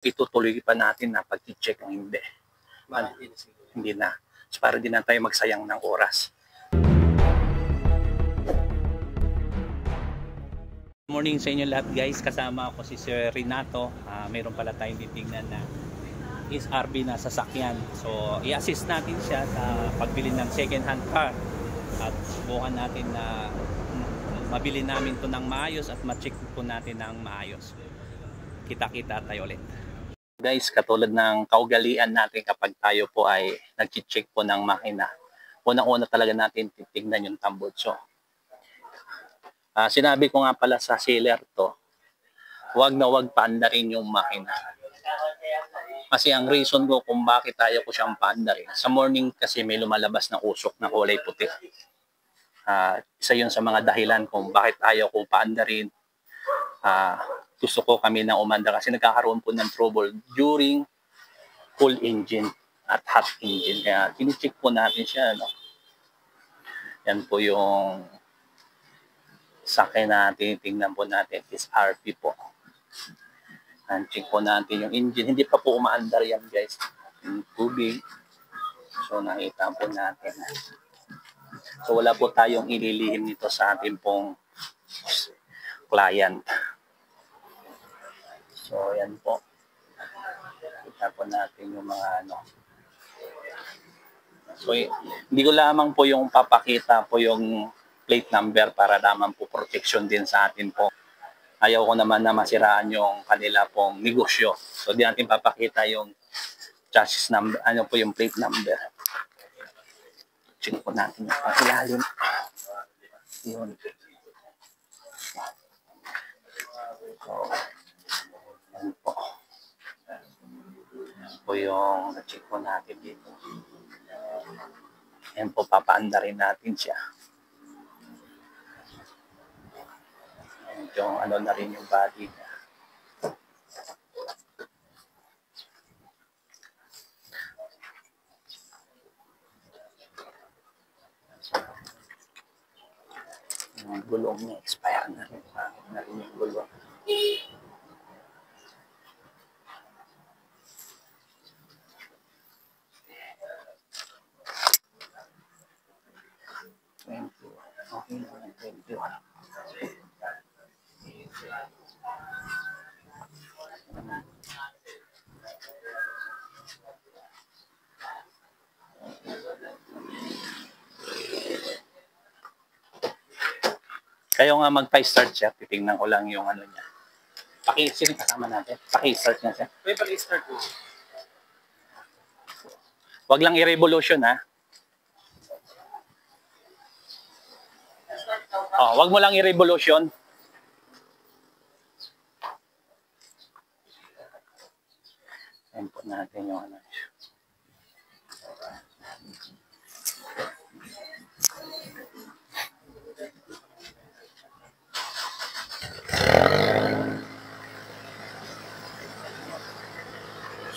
itutuloy pa natin na pag-check o hindi. Hindi na. So, para din na tayo magsayang ng oras. Good morning sa inyo lahat guys. Kasama ako si Sir Renato. Mayroon pala tayong titingnan na is RV na sasakyan. So, i-assist natin siya sa pagbili ng second hand car. At subukan natin na mabili namin to ng maayos at ma-check po natin ng maayos. Kita-kita tayo ulit. Guys, katulad ng kaugalian natin kapag tayo po ay nag-check po ng makina, unang-una talaga natin titignan yung tambutso. Sinabi ko nga pala sa seller to, wag na wag paandarin yung makina. Kasi ang reason ko kung bakit tayo ko siyang paandarin, sa morning kasi may lumalabas na usok na kulay puti. Isa yun sa mga dahilan kung bakit ayaw ko paandarin. Gusto ko kami na umandar kasi nagkakaroon po ng trouble during cool engine at hot engine. Kaya tinicheck po natin siya. No? Yan po yung sakay na tinitingnan po natin is RP po. And check po natin yung engine. Hindi pa po umaandar yan guys. Yung tubig. So nakita po natin. So wala po tayong ililihim nito sa ating pong client. So, yan po. Kita po natin yung mga ano. So, hindi ko lamang po yung papakita po yung plate number para naman po protection din sa atin po. Ayaw ko naman na masiraan yung kanila pong negosyo. So, di natin papakita yung chassis number, ano po yung plate number. Check po natin yung ilalim. Yun. So, yan po. Po yung na-check po natin dito. Yan po, papaandarin natin siya. Yung ano na rin yung body niya. Yung gulong niya, expire na rin. Na rin yung gulong. Okay naman, 21. Kayo nga magpa-start siya, titingnan ko lang yung ano niya. Sino kasama natin? Paki-start niya siya. May paki-start mo. Wag lang i-revolution ha. Oh, wag mo lang i-revolution. Input natin yung ano.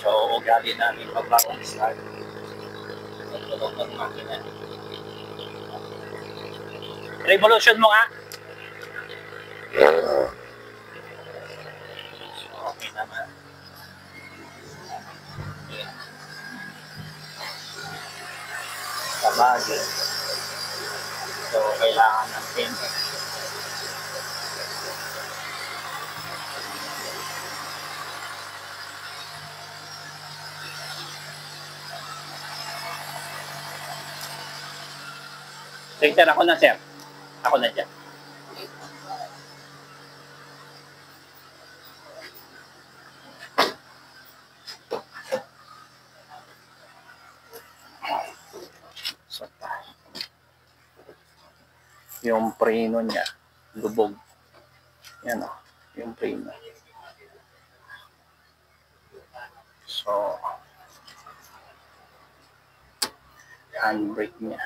So, ugali namin pagbawang start. Tulog ng makina. Revolution mo nga. Okay naman. Sabagay. So, kailangan ng pin. Sir, ako na sir. Ako na dyan. So, yung preno niya, lubog. Yan o, yung preno. So, handbrake niya.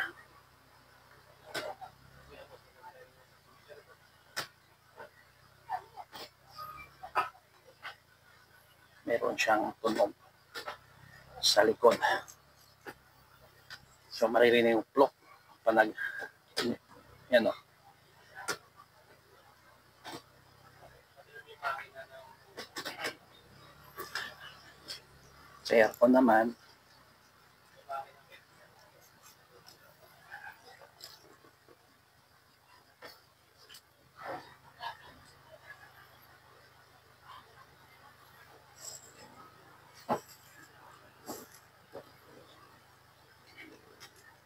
Meron siyang tunog sa likod. So, maririnig yung plok. Panag, yan o. Sa aircon naman,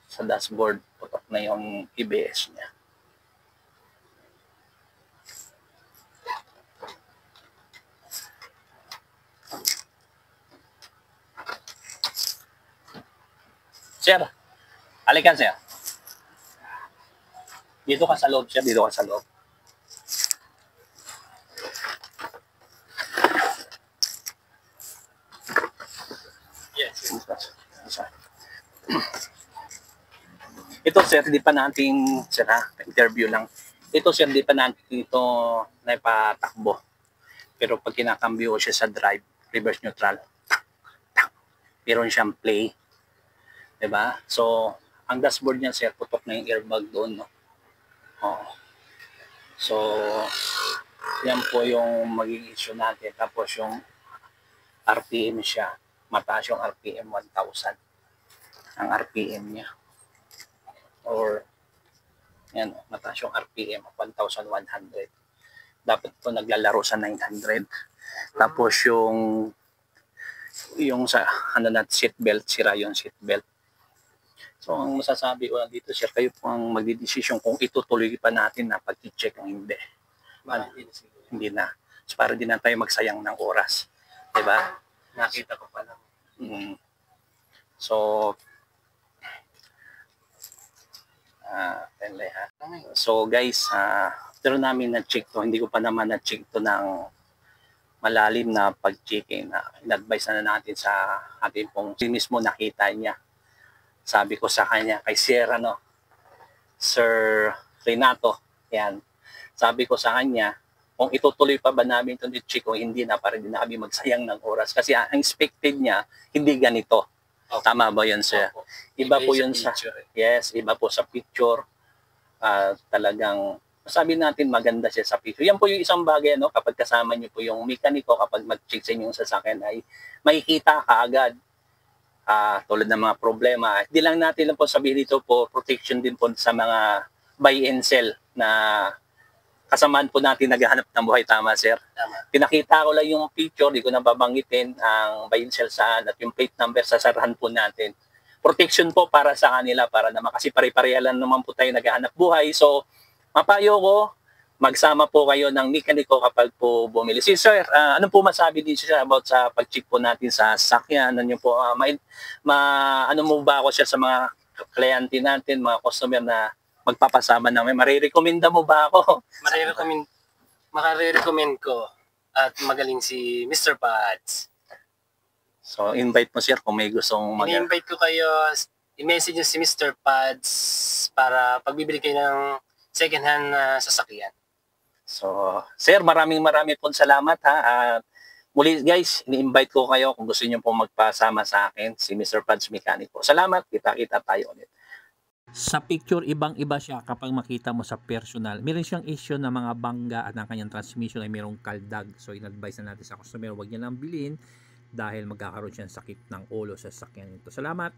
sa dashboard, putok na yung ABS niya. Sir, alikan sir. Dito ka sa loob sir, dito ka sa loob. Yes. Ito sir, di pa natin, sir ha, interview lang. Ito sir, di pa natin ito naipatakbo. Pero pag kinakambyo siya sa drive, reverse neutral, meron siyang play. Diba? So, ang dashboard niya sir, putok na yung airbag doon, no? Oh. So, yan po yung magiging issue natin. Tapos yung RPM siya, mataas yung RPM 1,000. Ang RPM niya. Or, yan, mataas yung RPM 1,100. Dapat po naglalaro sa 900. Tapos yung sa ano na seatbelt, sira yung seatbelt. So ang masasabi ko lang dito sir, kayo po ang magdidesisyon kung itutuloy pa natin na pag-check o hindi. Hindi na. So para din na tayo magsayang ng oras. 'Di ba? Nakita ko pa lang. So so guys, pero namin na-check to, hindi ko pa naman na-check to ng malalim na pag-checking na in-advise na natin sa ating pong mismo nakita niya. Sabi ko sa kanya, kay Sir Renato, yan. Sabi ko sa kanya, kung itutuloy pa ba namin ito ni Chico, hindi na, para din na kami magsayang ng oras. Kasi ang expected niya, hindi ganito. Okay. Tama ba yun, sir? Okay. Iba po yun sa picture. Yes, iba po sa picture. Talagang, sabi natin maganda siya sa picture. Yan po yung isang bagay, no? Kapag kasama niyo po yung mekaniko, kapag mag-check sa inyong sasakyan, ay makikita ka agad. Tulad ng mga problema. Hindi lang natin lang po sabihin dito po, protection din po sa mga buy and sell na kasamaan po natin naghahanap ng buhay. Tama, sir? Tama. Pinakita ko lang yung picture, di ko na babanggitin ang buy and sell saan at yung plate number sa sarahan po natin. Protection po para sa kanila, para naman kasi pare-pareha lang naman po tayo naghahanap buhay. So, mapayo ko, magsama po kayo ng mekaniko kapag po bumili. Si sir, ano po masabi din siya about sa pag-check po natin sa sasakyan? Ano po, ano mo ba ako siya sa mga kliyente natin, mga customer na magpapasama namin? Marirekomenda mo ba ako? Marirecommend ko at magaling si Mr. Pads. So, invite mo sir kung may gustong I-invite ko kayo, i-message nyo si Mr. Pads para pagbibili kayo ng second hand na sasakyan. So, sir, maraming pong salamat ha. Muli guys, ini-invite ko kayo kung gusto niyo pong magpasama sa akin, si Mr. Pads Mechanic po. Salamat, kita-kita tayo ulit. Sa picture, ibang-iba siya kapag makita mo sa personal. Meron siyang issue na mga bangga at ang kanyang transmission ay mayroong kaldag. So, in-advise na natin sa customer, huwag niya nang bilhin dahil magkakaroon siya ng sakit ng ulo sa sasakyan nito. Salamat!